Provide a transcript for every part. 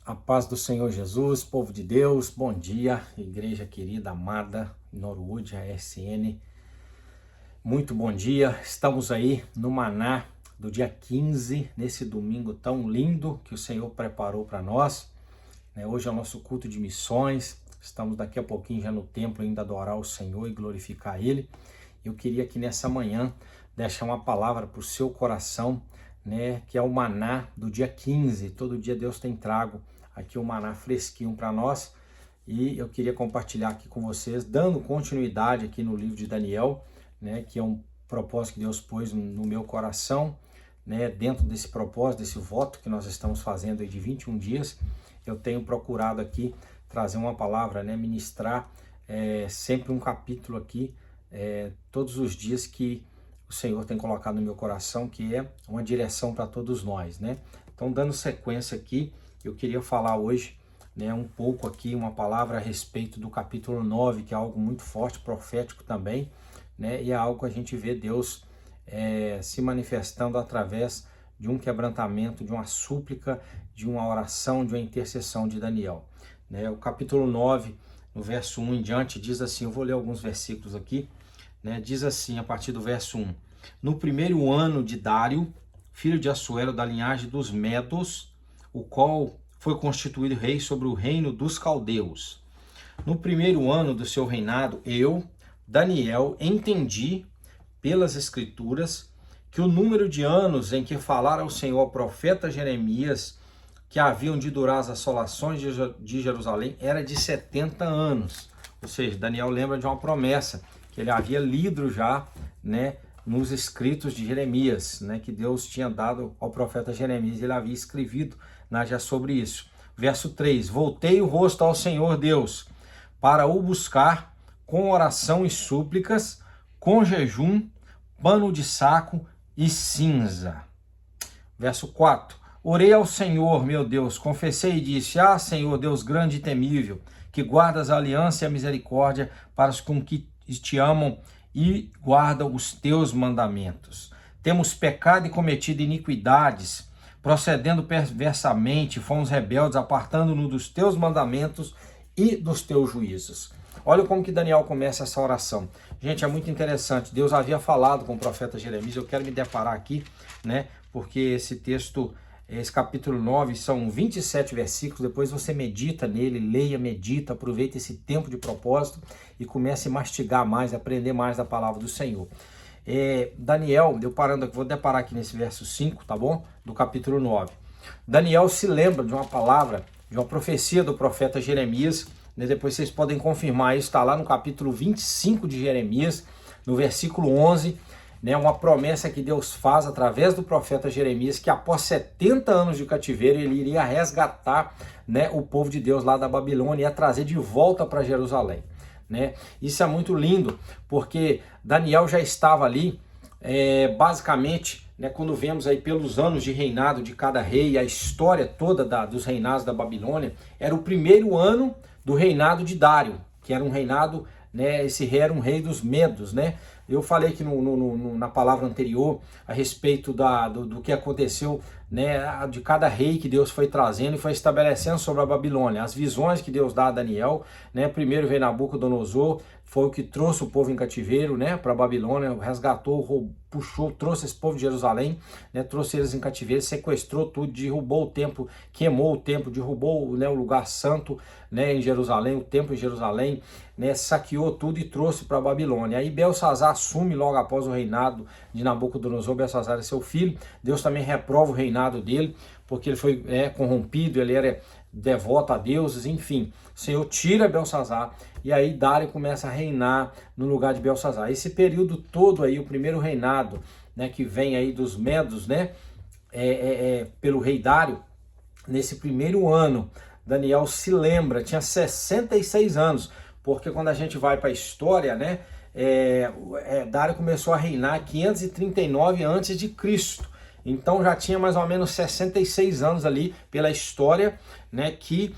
A paz do Senhor Jesus, povo de Deus, bom dia, igreja querida, amada, Norwood, ASN, muito bom dia. Estamos aí no Maná do dia 15, nesse domingo tão lindo que o Senhor preparou para nós. Hoje é o nosso culto de missões, estamos daqui a pouquinho já no templo ainda adorar o Senhor e glorificar Ele. Eu queria aqui nessa manhã deixar uma palavra para o seu coração, que é o Maná do dia 15, todo dia Deus tem trago aqui o maná fresquinho para nós, e eu queria compartilhar aqui com vocês, dando continuidade aqui no livro de Daniel, que é um propósito que Deus pôs no meu coração, dentro desse propósito, desse voto que nós estamos fazendo aí de 21 dias, eu tenho procurado aqui trazer uma palavra, ministrar sempre um capítulo aqui, todos os dias que o Senhor tem colocado no meu coração, que é uma direção para todos nós, Então, dando sequência aqui, eu queria falar hoje, um pouco aqui, uma palavra a respeito do capítulo 9, que é algo muito forte, profético também, e é algo que a gente vê Deus se manifestando através de um quebrantamento, de uma súplica, de uma oração, de uma intercessão de Daniel. O capítulo 9, no verso 1 em diante, diz assim, eu vou ler alguns versículos aqui, diz assim, a partir do verso 1, no primeiro ano de Dário, filho de Assuero, da linhagem dos Medos, o qual foi constituído rei sobre o reino dos caldeus. No primeiro ano do seu reinado, eu, Daniel, entendi pelas escrituras que o número de anos em que falara o Senhor ao profeta Jeremias que haviam de durar as assolações de Jerusalém era de 70 anos. Ou seja, Daniel lembra de uma promessa que ele havia lido já, nos escritos de Jeremias, que Deus tinha dado ao profeta Jeremias, ele havia escrevido já sobre isso. Verso 3, voltei o rosto ao Senhor Deus, para o buscar com oração e súplicas, com jejum, pano de saco e cinza. Verso 4, orei ao Senhor, meu Deus, confessei e disse, Senhor, Deus grande e temível, que guardas a aliança e a misericórdia para os com que te amam e guardam os teus mandamentos. Temos pecado e cometido iniquidades, procedendo perversamente, fomos rebeldes, apartando-nos dos teus mandamentos e dos teus juízos. Olha como que Daniel começa essa oração. Gente, é muito interessante. Deus havia falado com o profeta Jeremias. Eu quero me deparar aqui, porque esse texto, esse capítulo 9, são 27 versículos. Depois você medita nele, leia, medita, aproveita esse tempo de propósito e comece a mastigar mais, aprender mais da palavra do Senhor. Daniel, vou deparar aqui nesse verso 5, tá bom? Do capítulo 9. Daniel se lembra de uma palavra, de uma profecia do profeta Jeremias, depois vocês podem confirmar isso, está lá no capítulo 25 de Jeremias, no versículo 11, uma promessa que Deus faz através do profeta Jeremias, que após 70 anos de cativeiro, ele iria resgatar o povo de Deus lá da Babilônia e ia trazer de volta para Jerusalém. Isso é muito lindo, porque Daniel já estava ali, basicamente, quando vemos aí pelos anos de reinado de cada rei, a história toda dos reinados da Babilônia, era o primeiro ano do reinado de Dário, que era um reinado, esse rei era um rei dos Medos, Eu falei que na palavra anterior a respeito do que aconteceu, de cada rei que Deus foi trazendo e foi estabelecendo sobre a Babilônia. As visões que Deus dá a Daniel, primeiro veio Nabucodonosor, foi o que trouxe o povo em cativeiro, para a Babilônia, resgatou, puxou, trouxe esse povo de Jerusalém, trouxe eles em cativeiro, sequestrou tudo, derrubou o templo, queimou o templo, derrubou o lugar santo, em Jerusalém, o templo em Jerusalém, saqueou tudo e trouxe para a Babilônia. Aí Belsazar assume logo após o reinado de Nabucodonosor. Belsazar é seu filho. Deus também reprova o reinado dele, porque ele foi corrompido, ele era devoto a deuses, enfim. O Senhor tira Belsazar e aí Dário começa a reinar no lugar de Belsazar. Esse período todo aí, o primeiro reinado, que vem aí dos Medos, pelo rei Dário, nesse primeiro ano, Daniel se lembra, tinha 66 anos, porque quando a gente vai para a história, Dário começou a reinar 539 a.C., então já tinha mais ou menos 66 anos ali pela história, que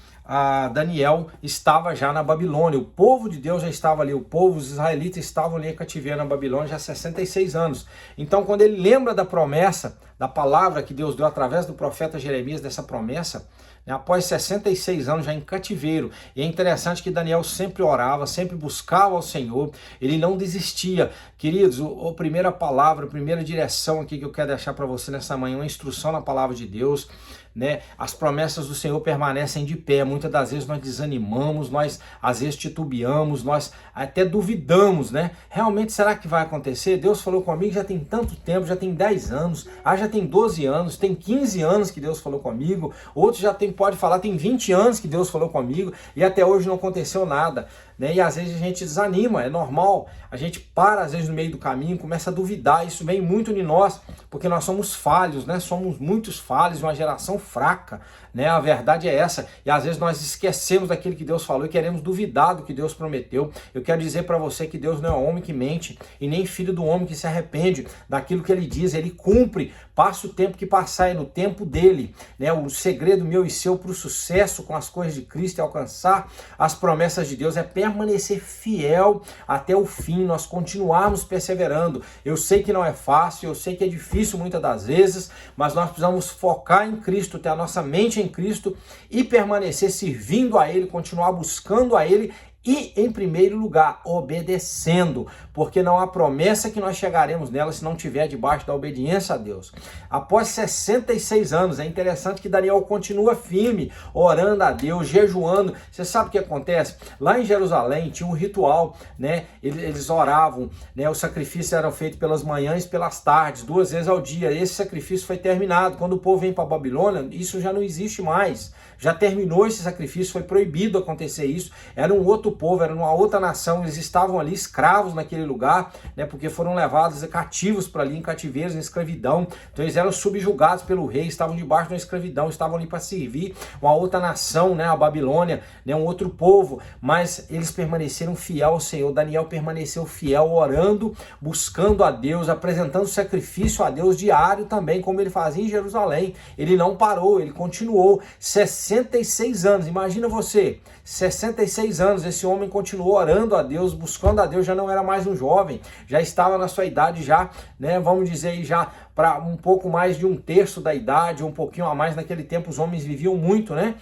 Daniel estava já na Babilônia, o povo de Deus já estava ali, o povo, os israelitas estavam ali em cativeiro na Babilônia já há 66 anos. Então quando ele lembra da promessa da palavra que Deus deu através do profeta Jeremias, dessa promessa, né, após 66 anos já em cativeiro. E é interessante que Daniel sempre orava, sempre buscava ao Senhor, ele não desistia. Queridos, a primeira palavra, a primeira direção aqui que eu quero deixar para você nessa manhã, uma instrução na palavra de Deus, né? As promessas do Senhor permanecem de pé. Muitas das vezes nós desanimamos, nós às vezes titubeamos, nós até duvidamos, né? Realmente será que vai acontecer? Deus falou comigo já tem tanto tempo, já tem 10 anos, já tem 12 anos, tem 15 anos que Deus falou comigo, outros já pode falar, tem 20 anos que Deus falou comigo e até hoje não aconteceu nada, né? E às vezes a gente desanima, é normal, a gente para às vezes no meio do caminho, começa a duvidar, isso vem muito em nós, porque nós somos falhos, né? Somos muitos falhos, uma geração fraca, né? A verdade é essa, e às vezes nós esquecemos daquilo que Deus falou e queremos duvidar do que Deus prometeu. Eu quero dizer para você que Deus não é homem que mente e nem filho do homem que se arrepende daquilo que ele diz, ele cumpre, passa o tempo que passar, é no tempo dele, né? O segredo meu e seu para o sucesso com as coisas de Cristo é alcançar as promessas de Deus, é permanecer fiel até o fim, nós continuarmos perseverando. Eu sei que não é fácil, eu sei que é difícil muitas das vezes, mas nós precisamos focar em Cristo, ter a nossa mente em Cristo e permanecer servindo a Ele, continuar buscando a Ele e, em primeiro lugar, obedecendo, porque não há promessa que nós chegaremos nela se não tiver debaixo da obediência a Deus. Após 66 anos, é interessante que Daniel continua firme, orando a Deus, jejuando. Você sabe o que acontece? Lá em Jerusalém tinha um ritual, né? Eles oravam, né? Os sacrifícios eram feitos pelas manhãs e pelas tardes, 2 vezes ao dia. Esse sacrifício foi terminado. Quando o povo vem para a Babilônia, isso já não existe mais. Já terminou esse sacrifício, foi proibido acontecer isso. Era um outro povo, era uma outra nação, eles estavam ali escravos naquele lugar, né, porque foram levados cativos para ali, em cativeiros, em escravidão. Então eles eram subjugados pelo rei, estavam debaixo da escravidão, estavam ali para servir uma outra nação, né, a Babilônia, né, um outro povo, mas eles permaneceram fiel ao Senhor. Daniel permaneceu fiel, orando, buscando a Deus, apresentando sacrifício a Deus diário também, como ele fazia em Jerusalém. Ele não parou, ele continuou 66 anos, imagina você, 66 anos, esse homem continuou orando a Deus, buscando a Deus, já não era mais um jovem, já estava na sua idade já, né, vamos dizer aí já para um pouco mais de 1/3 da idade, um pouquinho a mais. Naquele tempo os homens viviam muito, né?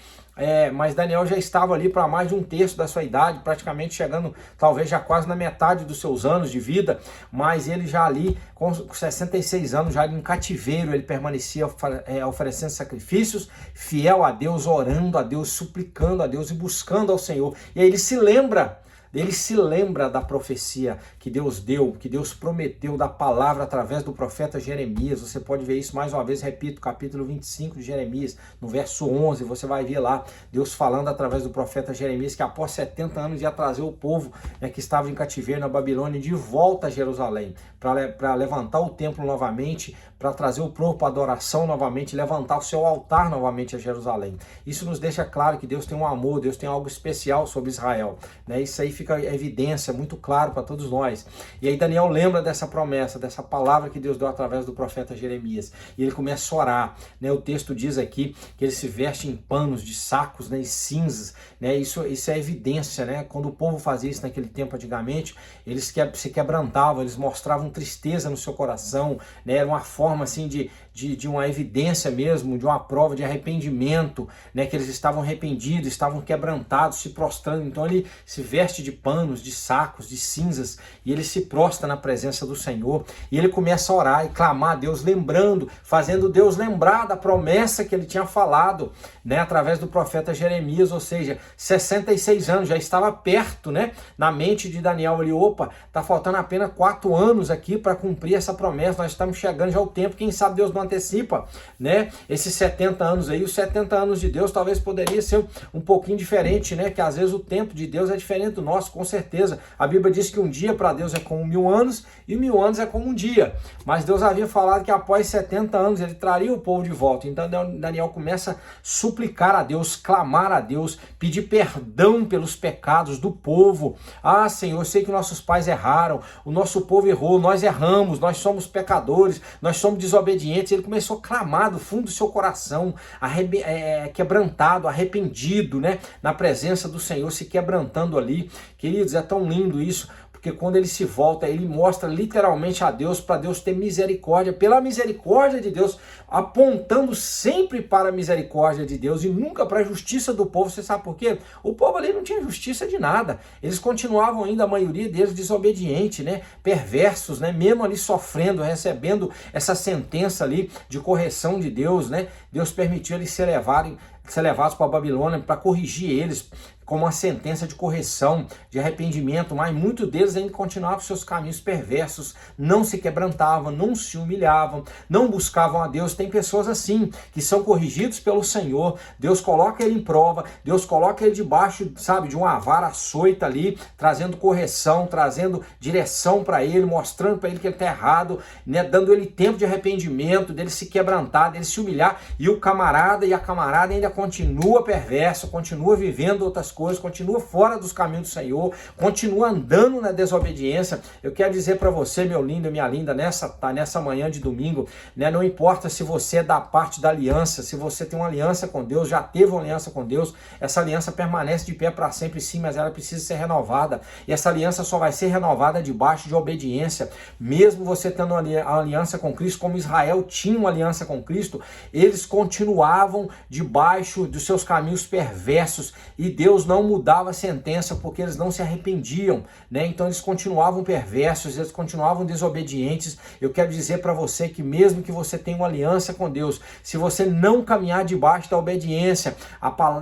Mas Daniel já estava ali para mais de 1/3 da sua idade, praticamente chegando talvez já quase na metade dos seus anos de vida, mas ele já ali com 66 anos, já em cativeiro, ele permanecia oferecendo sacrifícios, fiel a Deus, orando a Deus, suplicando a Deus e buscando ao Senhor. E aí ele se lembra da profecia que Deus deu, que Deus prometeu, da palavra através do profeta Jeremias. Você pode ver isso mais uma vez, repito, capítulo 25 de Jeremias, no verso 11, você vai ver lá, Deus falando através do profeta Jeremias que após 70 anos ia trazer o povo, né, que estava em cativeiro na Babilônia de volta a Jerusalém, para levantar o templo novamente, para trazer o povo para adoração novamente, levantar o seu altar novamente a Jerusalém. Isso nos deixa claro que Deus tem um amor, Deus tem algo especial sobre Israel, né? Isso aí fica evidência, muito claro para todos nós. E aí Daniel lembra dessa promessa, dessa palavra que Deus deu através do profeta Jeremias, e ele começa a orar, né? O texto diz aqui que ele se veste em panos de sacos, né, e cinzas, né? Isso é evidência, né? Quando o povo fazia isso naquele tempo antigamente, eles se quebrantavam, eles mostravam tristeza no seu coração, né? Era uma forma assim de uma evidência mesmo, de uma prova de arrependimento, né? Que eles estavam arrependidos, estavam quebrantados, se prostrando. Então ele se veste de panos, de sacos, de cinzas, e ele se prostra na presença do Senhor, e ele começa a orar e clamar a Deus, lembrando, fazendo Deus lembrar da promessa que ele tinha falado, né, através do profeta Jeremias, ou seja, 66 anos, já estava perto, né, na mente de Daniel ali, opa, tá faltando apenas 4 anos aqui para cumprir essa promessa, nós estamos chegando já ao tempo, quem sabe Deus não antecipa, né, esses 70 anos aí, os 70 anos de Deus talvez poderia ser um pouquinho diferente, né, que às vezes o tempo de Deus é diferente do nosso, com certeza. A Bíblia diz que um dia para Deus é como 1000 anos e 1000 anos é como um dia. Mas Deus havia falado que após 70 anos ele traria o povo de volta. Então Daniel começa a suplicar a Deus, clamar a Deus, pedir perdão pelos pecados do povo. Ah, Senhor, eu sei que nossos pais erraram, o nosso povo errou, nós erramos, nós somos pecadores, nós somos desobedientes. Ele começou a clamar do fundo do seu coração, quebrantado, arrependido, né, na presença do Senhor, se quebrantando ali. Queridos, é tão lindo isso, porque quando ele se volta, ele mostra literalmente a Deus, para Deus ter misericórdia, pela misericórdia de Deus, apontando sempre para a misericórdia de Deus e nunca para a justiça do povo. Você sabe por quê? O povo ali não tinha justiça de nada, eles continuavam ainda, a maioria deles, desobedientes, né? Perversos, né? Mesmo ali sofrendo, recebendo essa sentença ali de correção de Deus, né? Deus permitiu eles ser levados para a Babilônia para corrigir eles, como uma sentença de correção, de arrependimento, mas muitos deles ainda continuavam seus caminhos perversos, não se quebrantavam, não se humilhavam, não buscavam a Deus. Tem pessoas assim, que são corrigidos pelo Senhor, Deus coloca ele em prova, Deus coloca ele debaixo, sabe, de uma vara açoita ali, trazendo correção, trazendo direção para ele, mostrando para ele que ele está errado, né, dando ele tempo de arrependimento, dele se quebrantar, dele se humilhar, e o camarada e a camarada ainda continua perverso, continua vivendo outras coisas, continua fora dos caminhos do Senhor, continua andando na desobediência. Eu quero dizer para você, meu lindo e minha linda, nessa manhã de domingo, né, não importa se você é da parte da aliança, se você tem uma aliança com Deus, já teve uma aliança com Deus, essa aliança permanece de pé para sempre, sim, mas ela precisa ser renovada, e essa aliança só vai ser renovada debaixo de obediência. Mesmo você tendo a aliança com Cristo, como Israel tinha uma aliança com Cristo, eles continuavam debaixo dos seus caminhos perversos, e Deus não mudava a sentença porque eles não se arrependiam, né? Então eles continuavam perversos, eles continuavam desobedientes. Eu quero dizer para você que mesmo que você tenha uma aliança com Deus, se você não caminhar debaixo da obediência,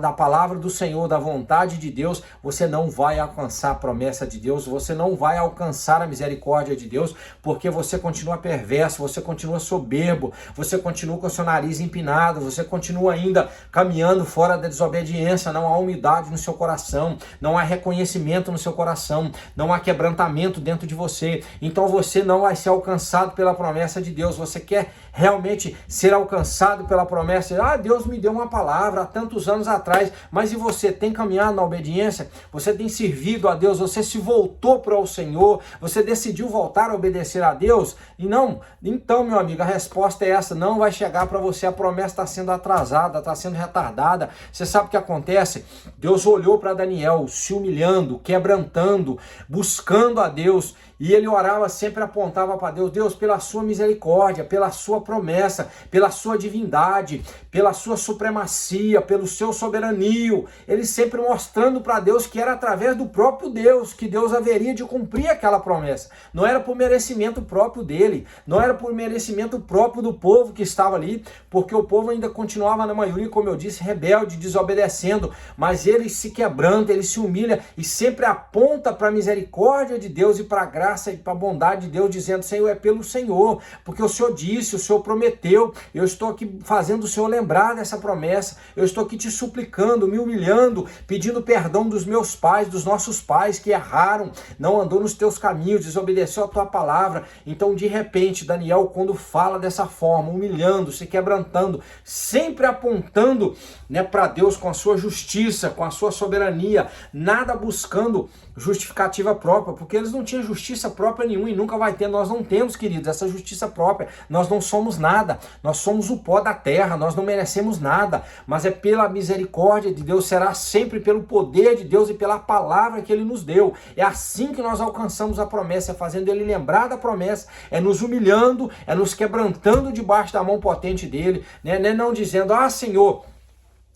da palavra do Senhor, da vontade de Deus, você não vai alcançar a promessa de Deus, você não vai alcançar a misericórdia de Deus, porque você continua perverso, você continua soberbo, você continua com o seu nariz empinado, você continua ainda caminhando fora da desobediência, não há humildade no seu coração, não há reconhecimento no seu coração, não há quebrantamento dentro de você, então você não vai ser alcançado pela promessa de Deus. Você quer realmente ser alcançado pela promessa? Deus me deu uma palavra há tantos anos atrás, mas e você tem caminhado na obediência? Você tem servido a Deus? Você se voltou para o Senhor? Você decidiu voltar a obedecer a Deus? E não, então, meu amigo, a resposta é essa: não vai chegar para você, a promessa está sendo atrasada, está sendo retardada. Você sabe o que acontece? Deus olhou para Daniel se humilhando, quebrantando, buscando a Deus, e ele orava, sempre apontava para Deus: Deus, pela sua misericórdia, pela sua promessa, pela sua divindade, pela sua supremacia, pelo seu soberanio, ele sempre mostrando para Deus que era através do próprio Deus que Deus haveria de cumprir aquela promessa. Não era por merecimento próprio dele, não era por merecimento próprio do povo que estava ali, porque o povo ainda continuava, na maioria, como eu disse, rebelde, desobedecendo, mas ele se quebranta, ele se humilha e sempre aponta para a misericórdia de Deus e para a graça e para a bondade de Deus, dizendo: Senhor, é pelo Senhor, porque o Senhor disse, o Senhor prometeu, eu estou aqui fazendo o Senhor lembrar dessa promessa, eu estou aqui te suplicando, me humilhando, pedindo perdão dos meus pais, dos nossos pais que erraram, não andou nos teus caminhos, desobedeceu a tua palavra. Então, de repente, Daniel, quando fala dessa forma, humilhando, se quebrantando, sempre apontando, né, para Deus com a sua justiça, com a sua soberania, nada buscando justificativa própria, porque eles não tinham justiça própria nenhuma e nunca vai ter. Nós não temos, queridos, essa justiça própria. Nós não somos nada, nós somos o pó da terra, nós não merecemos nada, mas é pela misericórdia de Deus, será sempre pelo poder de Deus e pela palavra que ele nos deu. É assim que nós alcançamos a promessa, é fazendo ele lembrar da promessa, é nos humilhando, é nos quebrantando debaixo da mão potente dele, né? Não dizendo: Senhor,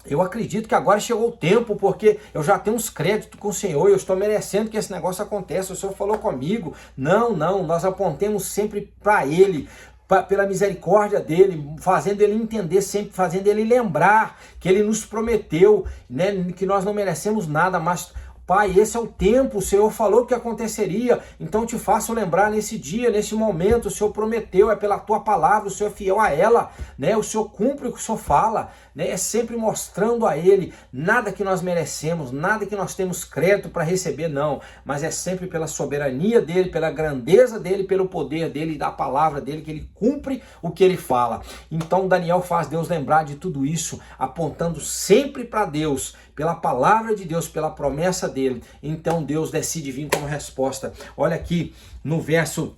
eu acredito que agora chegou o tempo, porque eu já tenho uns créditos com o Senhor, eu estou merecendo que esse negócio aconteça, o Senhor falou comigo. Não, nós apontemos sempre para ele, pela misericórdia dele, fazendo ele entender sempre, fazendo ele lembrar que ele nos prometeu, né, que nós não merecemos nada, mas Pai, esse é o tempo, o Senhor falou que aconteceria, então te faço lembrar nesse dia, nesse momento, o Senhor prometeu, é pela tua palavra, o Senhor é fiel a ela, né? O Senhor cumpre o que o Senhor fala, né? É sempre mostrando a ele, nada que nós merecemos, nada que nós temos crédito para receber, não, mas é sempre pela soberania dele, pela grandeza dele, pelo poder dele e da palavra dele, que ele cumpre o que ele fala. Então Daniel faz Deus lembrar de tudo isso, apontando sempre para Deus, pela palavra de Deus, pela promessa dele. Então Deus decide vir como resposta. Olha aqui no verso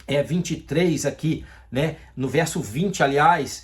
23 aqui, né? No verso 20, aliás,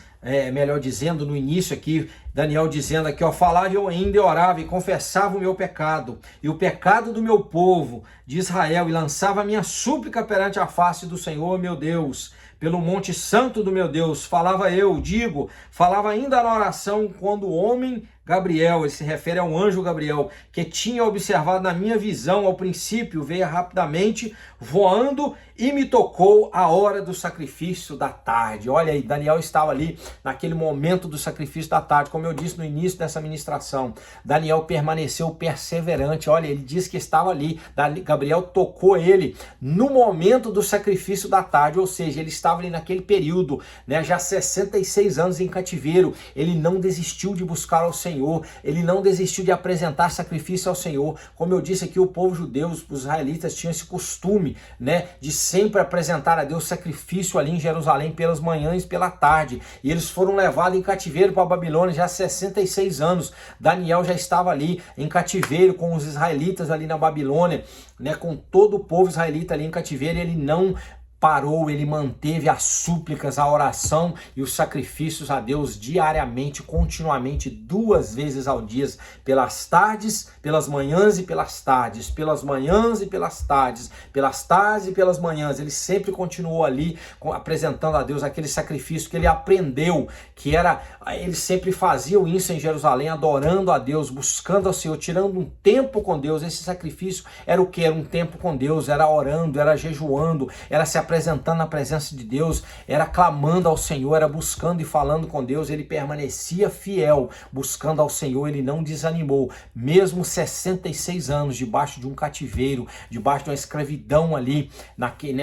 melhor dizendo, no início aqui, Daniel dizendo aqui, ó, falava eu ainda e orava e confessava o meu pecado e o pecado do meu povo de Israel e lançava a minha súplica perante a face do Senhor, meu Deus, pelo monte santo do meu Deus, falava ainda na oração quando o homem Gabriel, ele se refere ao anjo Gabriel, que tinha observado na minha visão ao princípio, veio rapidamente voando e me tocou a hora do sacrifício da tarde. Olha aí, Daniel estava ali naquele momento do sacrifício da tarde, como eu disse no início dessa ministração. Daniel permaneceu perseverante, olha, ele disse que estava ali, Gabriel tocou ele no momento do sacrifício da tarde, ou seja, ele estava ali naquele período, né, já 66 anos em cativeiro, ele não desistiu de buscar ao Senhor, ele não desistiu de apresentar sacrifício ao Senhor. Como eu disse aqui, o povo judeu, os israelitas tinham esse costume, né, de sempre apresentar a Deus sacrifício ali em Jerusalém pelas manhãs e pela tarde, e eles foram levados em cativeiro para a Babilônia já há 66 anos. Daniel já estava ali em cativeiro com os israelitas ali na Babilônia, né, com todo o povo israelita ali em cativeiro, e ele não parou, ele manteve as súplicas, a oração e os sacrifícios a Deus diariamente, continuamente, 2 vezes ao dia, pelas tardes, pelas manhãs e pelas tardes, pelas manhãs e pelas tardes, pelas tardes e pelas manhãs. Ele sempre continuou ali apresentando a Deus aquele sacrifício que ele aprendeu, que era, ele sempre fazia isso em Jerusalém, adorando a Deus, buscando ao Senhor, tirando um tempo com Deus. Esse sacrifício era o que? Era um tempo com Deus, era orando, era jejuando, era se apresentando na presença de Deus, era clamando ao Senhor, era buscando e falando com Deus. Ele permanecia fiel, buscando ao Senhor, ele não desanimou, mesmo 66 anos debaixo de um cativeiro, debaixo de uma escravidão ali,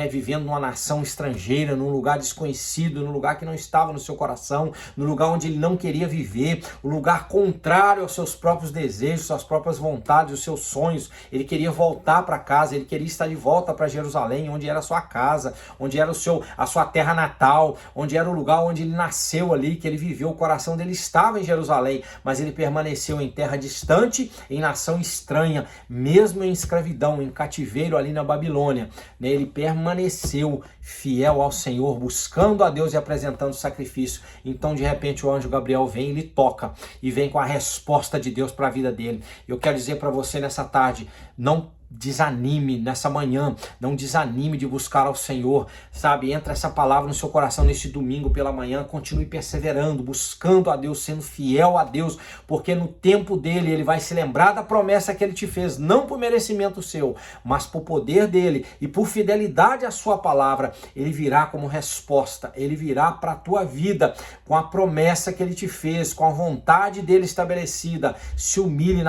vivendo numa nação estrangeira, num lugar desconhecido, num lugar que não estava no seu coração, no lugar onde ele não queria viver, um lugar contrário aos seus próprios desejos, suas próprias vontades, os seus sonhos. Ele queria voltar para casa, ele queria estar de volta para Jerusalém, onde era a sua casa, onde era a sua terra natal, onde era o lugar onde ele nasceu ali, que ele viveu. O coração dele estava em Jerusalém, mas ele permaneceu em terra distante, em nação estranha, mesmo em escravidão, em cativeiro ali na Babilônia, né? Ele permaneceu fiel ao Senhor, buscando a Deus e apresentando sacrifício. Então, de repente, o anjo Gabriel vem e ele toca, e vem com a resposta de Deus para a vida dele. Eu quero dizer para você nessa tarde, não desanime nessa manhã, não desanime de buscar ao Senhor, sabe? Entra essa palavra no seu coração nesse domingo pela manhã, continue perseverando, buscando a Deus, sendo fiel a Deus, porque no tempo dele ele vai se lembrar da promessa que ele te fez, não por merecimento seu, mas por poder dele e por fidelidade à sua palavra. Ele virá como resposta, ele virá para a tua vida com a promessa que ele te fez, com a vontade dele estabelecida. Se humilhe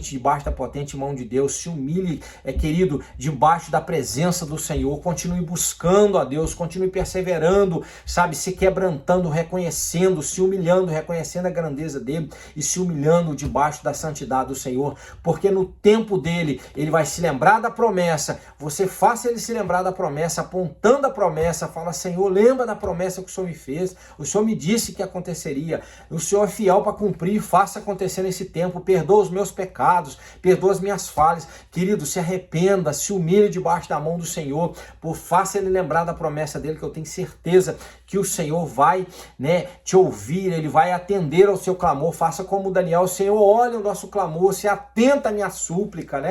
debaixo da potente mão de Deus, se humilhe, querido, debaixo da presença do Senhor, continue buscando a Deus, continue perseverando, sabe, se quebrantando, reconhecendo, se humilhando, reconhecendo a grandeza dele e se humilhando debaixo da santidade do Senhor, porque no tempo dele, ele vai se lembrar da promessa. Você faça ele se lembrar da promessa, apontando a promessa, fala: Senhor, lembra da promessa que o Senhor me fez, o Senhor me disse que aconteceria, o Senhor é fiel para cumprir, faça acontecer nesse tempo, perdoa os meus pecados, perdoa as minhas falhas. Querido, se arrependa, se humilhe debaixo da mão do Senhor, faça ele lembrar da promessa dele, que eu tenho certeza que o Senhor vai, te ouvir, ele vai atender ao seu clamor. Faça como Daniel: Senhor, olha o nosso clamor, se atenta à minha súplica,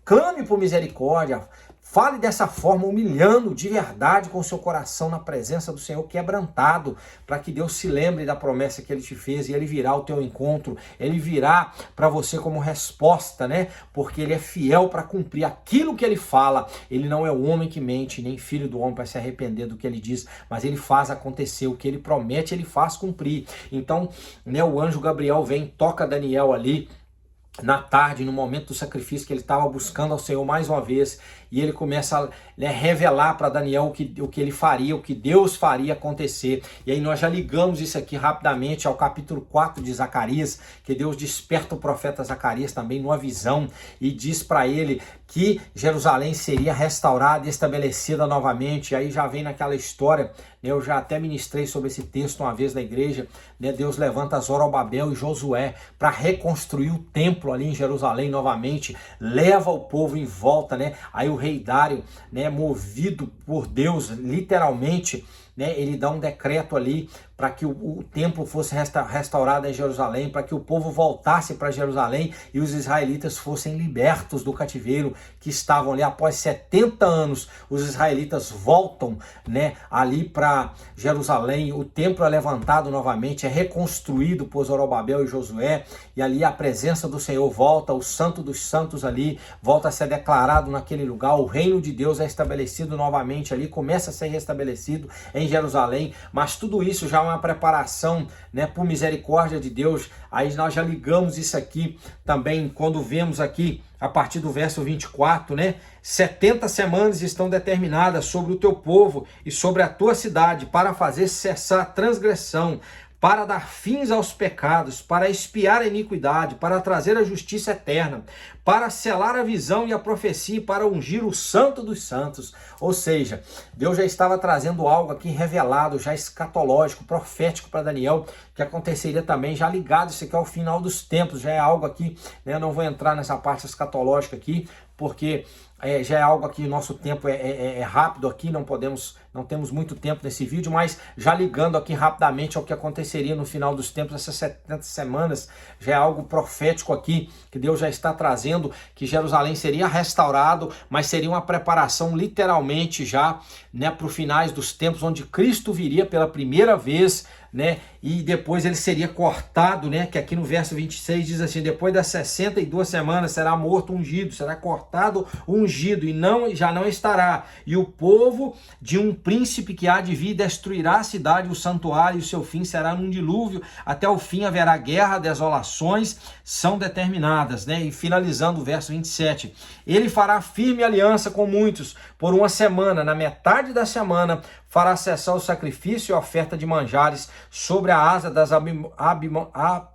clame por misericórdia. Fale dessa forma, humilhando de verdade com o seu coração na presença do Senhor, quebrantado, para que Deus se lembre da promessa que ele te fez, e ele virá ao teu encontro, ele virá para você como resposta, porque ele é fiel para cumprir aquilo que ele fala. Ele não é o homem que mente, nem filho do homem para se arrepender do que ele diz, mas ele faz acontecer o que ele promete, ele faz cumprir. Então, o anjo Gabriel vem, toca Daniel ali na tarde, no momento do sacrifício, que ele estava buscando ao Senhor mais uma vez, e ele começa a revelar para Daniel o que ele faria, o que Deus faria acontecer. E aí nós já ligamos isso aqui rapidamente ao capítulo 4 de Zacarias, que Deus desperta o profeta Zacarias também numa visão e diz para ele que Jerusalém seria restaurada e estabelecida novamente. E aí já vem naquela história, eu já até ministrei sobre esse texto uma vez na igreja, Deus levanta Zorobabel e Josué para reconstruir o templo ali em Jerusalém novamente, leva o povo em volta, aí o rei Dário, movido por Deus, literalmente, né, ele dá um decreto ali para que o templo fosse restaurado em Jerusalém, para que o povo voltasse para Jerusalém e os israelitas fossem libertos do cativeiro que estavam ali. Após 70 anos, os israelitas voltam, né, ali para Jerusalém, o templo é levantado novamente, é reconstruído por Zorobabel e Josué, e ali a presença do Senhor volta, o Santo dos Santos ali volta a ser declarado naquele lugar, o reino de Deus é estabelecido novamente ali, começa a ser restabelecido em Jerusalém, mas tudo isso já é uma preparação, né, por misericórdia de Deus. Aí nós já ligamos isso aqui também quando vemos aqui a partir do verso 24, né? 70 semanas estão determinadas sobre o teu povo e sobre a tua cidade para fazer cessar a transgressão, para dar fins aos pecados, para expiar a iniquidade, para trazer a justiça eterna, para selar a visão e a profecia, para ungir o santo dos santos. Ou seja, Deus já estava trazendo algo aqui revelado, já escatológico, profético para Daniel, que aconteceria também, já ligado isso aqui ao final dos tempos, já é algo aqui, né, eu não vou entrar nessa parte escatológica aqui, porque já é algo aqui, nosso tempo é rápido aqui, não temos muito tempo nesse vídeo, mas já ligando aqui rapidamente ao que aconteceria no final dos tempos, essas 70 semanas, já é algo profético aqui, que Deus já está trazendo, que Jerusalém seria restaurado, mas seria uma preparação literalmente já, né, para os finais dos tempos, onde Cristo viria pela primeira vez, né, e depois ele seria cortado, né, que aqui no verso 26 diz assim, depois das 62 semanas será morto ungido, será cortado ungido, e já não estará, e o povo de um príncipe que há de vir destruirá a cidade, o santuário, e o seu fim será num dilúvio, até o fim haverá guerra, desolações são determinadas, né, e finalizando o verso 27, ele fará firme aliança com muitos, por uma semana, na metade da semana, fará cessar o sacrifício e a oferta de manjares, sobre a asa das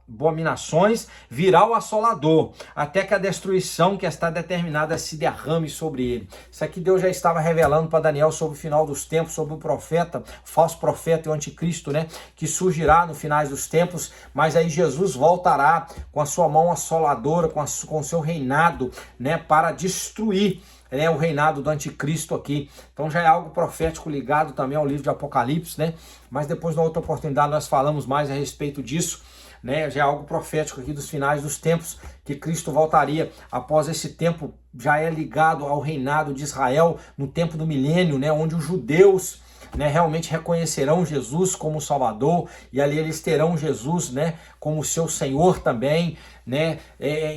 abominações virá o assolador, até que a destruição que está determinada se derrame sobre ele. Isso aqui Deus já estava revelando para Daniel sobre o final dos tempos, sobre o profeta, o falso profeta e o anticristo, né, que surgirá no finais dos tempos, mas aí Jesus voltará com a sua mão assoladora, com o seu reinado, né, para destruir, né, o reinado do anticristo aqui. Então já é algo profético ligado também ao livro de Apocalipse, né? Mas depois, na outra oportunidade, nós falamos mais a respeito disso, né? Já é algo profético aqui dos finais dos tempos, que Cristo voltaria após esse tempo, já é ligado ao reinado de Israel no tempo do milênio, né? Onde os judeus, né, realmente reconhecerão Jesus como Salvador, e ali eles terão Jesus, né, como seu Senhor também, né?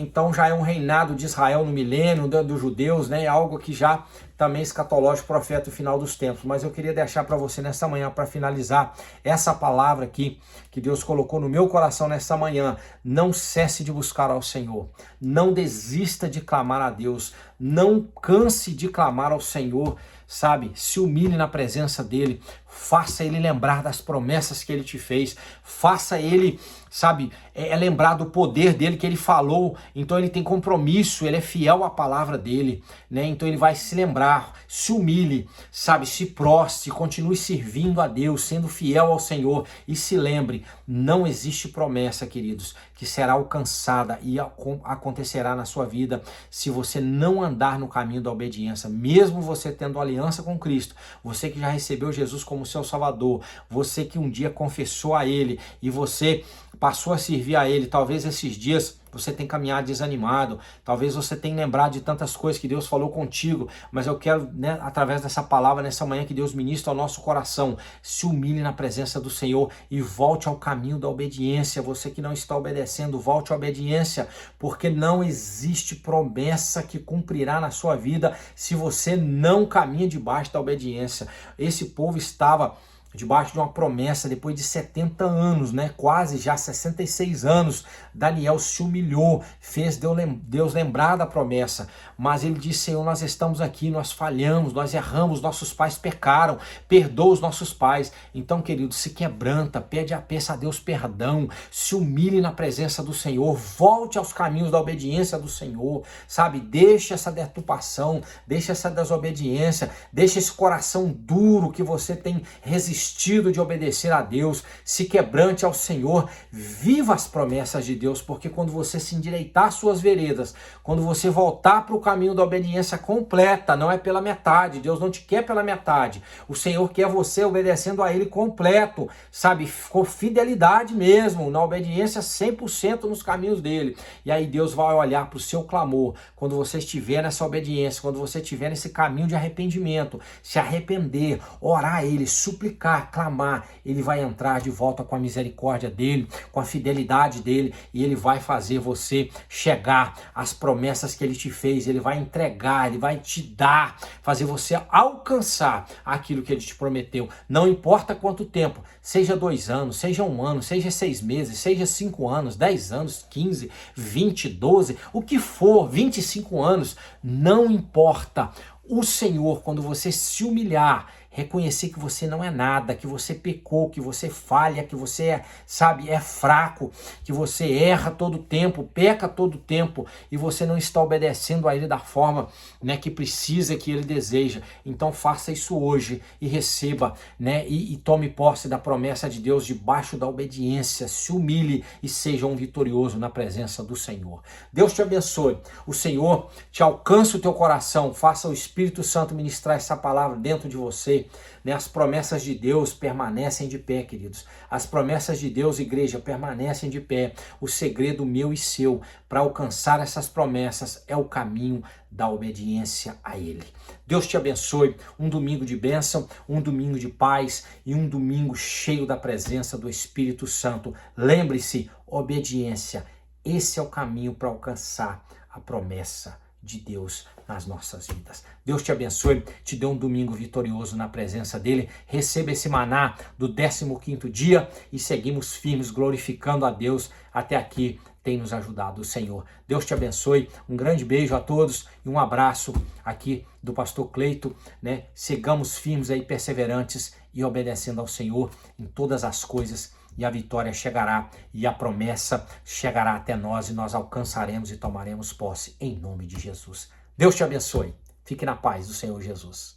Então já é um reinado de Israel no milênio, dos judeus, né? É algo que já também escatológico, profeta, o final dos tempos. Mas eu queria deixar para você nessa manhã, para finalizar, essa palavra aqui que Deus colocou no meu coração nessa manhã. Não cesse de buscar ao Senhor, não desista de clamar a Deus, não canse de clamar ao Senhor, sabe? Se humilhe na presença dele, faça ele lembrar das promessas que ele te fez, faça ele, sabe, lembrar do poder dele que ele falou. Então ele tem compromisso, ele é fiel à palavra dele, né? Então ele vai se lembrar, se humilhe, sabe, se prostre, continue servindo a Deus, sendo fiel ao Senhor, e se lembre, não existe promessa, queridos, que será alcançada e acontecerá na sua vida se você não andar no caminho da obediência. Mesmo você tendo aliança com Cristo, você que já recebeu Jesus como seu Salvador, você que um dia confessou a Ele e você passou a servir a Ele, talvez esses dias você tenha caminhado desanimado, talvez você tenha lembrado de tantas coisas que Deus falou contigo, mas eu quero, né, através dessa palavra, nessa manhã, que Deus ministre ao nosso coração, se humilhe na presença do Senhor e volte ao caminho da obediência. Você que não está obedecendo, volte à obediência, porque não existe promessa que cumprirá na sua vida se você não caminha debaixo da obediência. Esse povo estava debaixo de uma promessa, depois de 70 anos, né, quase já 66 anos, Daniel se humilhou, fez Deus lembrar da promessa, mas ele disse: Senhor, nós estamos aqui, nós falhamos, nós erramos, nossos pais pecaram, perdoa os nossos pais. Então, querido, se quebranta, peça a Deus perdão, se humilhe na presença do Senhor, volte aos caminhos da obediência do Senhor, sabe, deixe essa deturpação, deixe essa desobediência, deixe esse coração duro que você tem resistido desistido de obedecer a Deus, se quebrante ao Senhor, viva as promessas de Deus, porque quando você se endireitar suas veredas, quando você voltar para o caminho da obediência completa, não é pela metade, Deus não te quer pela metade, o Senhor quer você obedecendo a Ele completo, sabe, com fidelidade mesmo, na obediência 100% nos caminhos dele, e aí Deus vai olhar para o seu clamor, quando você estiver nessa obediência, quando você estiver nesse caminho de arrependimento, se arrepender, orar a Ele, suplicar, clamar, Ele vai entrar de volta com a misericórdia dele, com a fidelidade dele, e Ele vai fazer você chegar às promessas que Ele te fez, Ele vai entregar, Ele vai te dar, fazer você alcançar aquilo que Ele te prometeu, não importa quanto tempo, seja 2 anos, seja 1 ano, seja 6 meses, seja 5 anos, 10 anos, 15, 20, 12, o que for, 25 anos, não importa. O Senhor, quando você se humilhar, reconhecer que você não é nada, que você pecou, que você falha, que você, sabe, é fraco, que você erra todo o tempo, peca todo o tempo e você não está obedecendo a Ele da forma, né, que precisa, que Ele deseja. Então faça isso hoje e receba, né, e tome posse da promessa de Deus debaixo da obediência. Se humilhe e seja um vitorioso na presença do Senhor. Deus te abençoe. O Senhor te alcance o teu coração. Faça o Espírito Santo ministrar essa palavra dentro de você. Né? As promessas de Deus permanecem de pé, queridos. As promessas de Deus, igreja, permanecem de pé. O segredo meu e seu para alcançar essas promessas é o caminho da obediência a Ele. Deus te abençoe. Um domingo de bênção, um domingo de paz e um domingo cheio da presença do Espírito Santo. Lembre-se, obediência. Esse é o caminho para alcançar a promessa de Deus nas nossas vidas. Deus te abençoe, te dê um domingo vitorioso na presença dele, receba esse maná do 15º dia e seguimos firmes glorificando a Deus. Até aqui tem nos ajudado o Senhor. Deus te abençoe, um grande beijo a todos e um abraço aqui do pastor Cleito, né? Sigamos firmes aí, perseverantes e obedecendo ao Senhor em todas as coisas, e a vitória chegará e a promessa chegará até nós e nós alcançaremos e tomaremos posse em nome de Jesus. Deus te abençoe. Fique na paz do Senhor Jesus.